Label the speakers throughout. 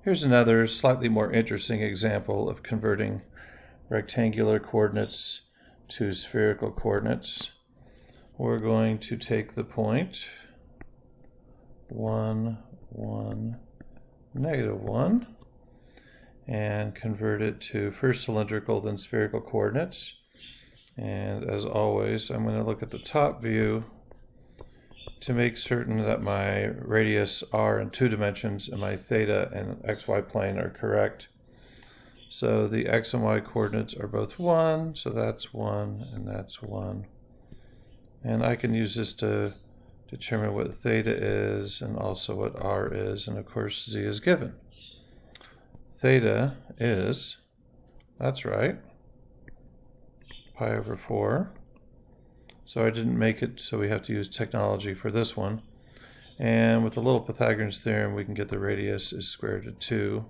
Speaker 1: Here's another slightly more interesting example of converting rectangular coordinates to spherical coordinates. We're going to take the point 1, 1, -1 and convert it to first cylindrical, then spherical coordinates. And as always, I'm going to look at the top view to make certain that my radius r in 2 dimensions and my theta and xy plane are correct. So the x and y coordinates are both 1, so that's 1 and that's 1. And I can use this to determine what theta is and also what r is, and of course z is given. Theta is, that's right, pi over 4. So I didn't make it, so we have to use technology for this one. And with the little Pythagorean's theorem, we can get the radius is square root of 2.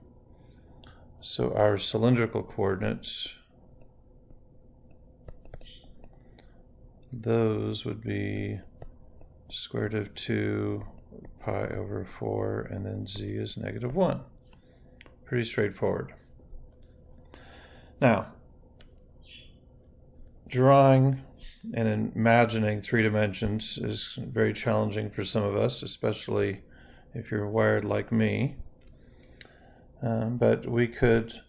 Speaker 1: So our cylindrical coordinates, those would be square root of 2 pi over 4, and then z is -1. Pretty straightforward. Now, drawing and imagining 3 dimensions is very challenging for some of us, especially if you're wired like me. But we could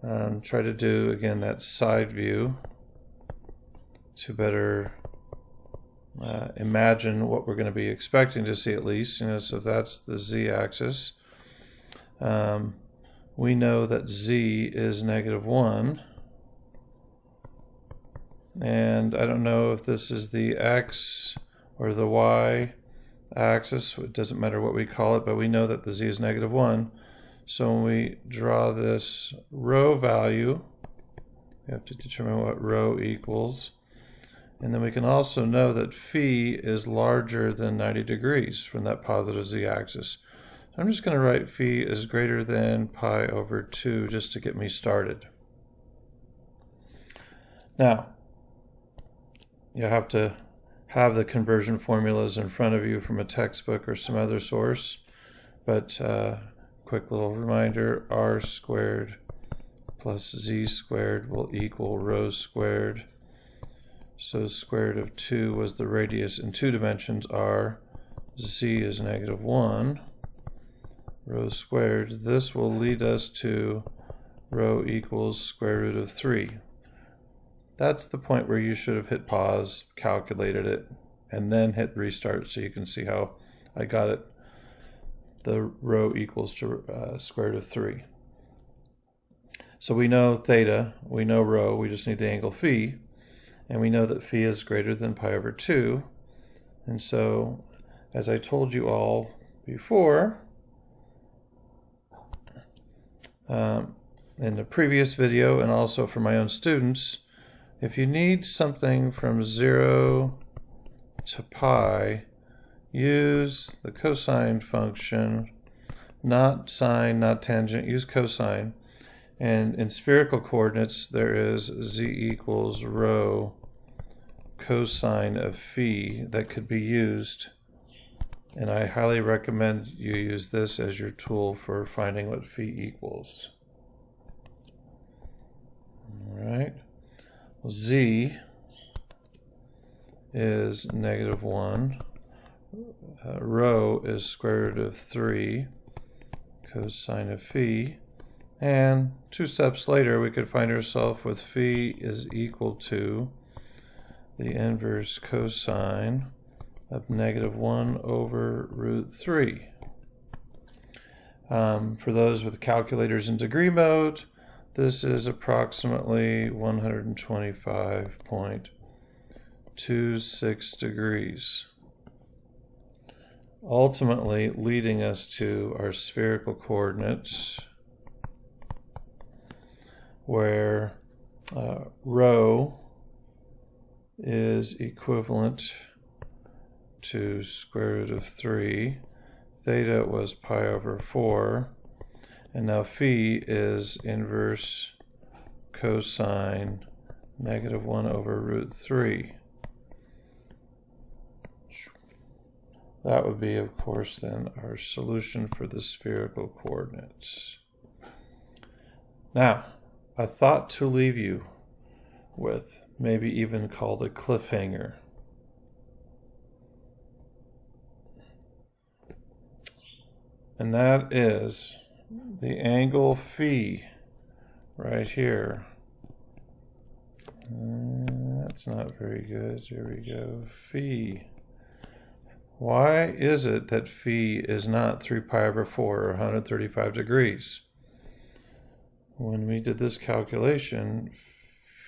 Speaker 1: try to do, again, that side view to better imagine what we're going to be expecting to see, at least. So that's the z-axis. We know that z is -1. And I don't know if this is the x or the y axis. It doesn't matter what we call it, but we know that the z is -1. So when we draw this rho value, we have to determine what rho equals. And then we can also know that phi is larger than 90 degrees from that positive z-axis. So I'm just going to write phi is greater than pi over 2 just to get me started. Now, you have to have the conversion formulas in front of you from a textbook or some other source. But quick little reminder, r squared plus z squared will equal rho squared. So square root of 2 was the radius in 2 dimensions, r. Z is -1. Rho squared. This will lead us to rho equals square root of 3. That's the point where you should have hit pause, calculated it, and then hit restart so you can see how I got it. The rho equals to square root of 3. So we know theta, we know rho, we just need the angle phi, and we know that phi is greater than pi over 2. And so, as I told you all before, in the previous video and also for my own students, if you need something from 0 to pi, use the cosine function, not sine, not tangent, use cosine. And in spherical coordinates, there is z equals rho cosine of phi that could be used. And I highly recommend you use this as your tool for finding what phi equals. All right. Z is -1. Rho is square root of 3 cosine of phi. And 2 steps later, we could find ourselves with phi is equal to the inverse cosine of -1 over root 3. For those with calculators in degree mode, this is approximately 125.26 degrees. Ultimately leading us to our spherical coordinates, where rho is equivalent to square root of 3. Theta was pi over 4. And now phi is inverse cosine -1 over root 3. That would be, of course, then our solution for the spherical coordinates. Now, a thought to leave you with, maybe even called a cliffhanger. And that is the angle phi right here. That's not very good. Here we go. Phi. Why is it that phi is not 3 pi over 4 or 135 degrees? When we did this calculation,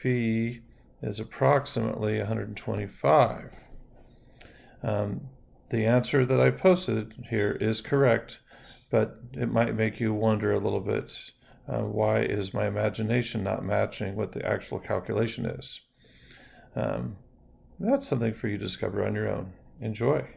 Speaker 1: phi is approximately 125. The answer that I posted here is correct, but it might make you wonder a little bit, why is my imagination not matching what the actual calculation is? That's something for you to discover on your own. Enjoy.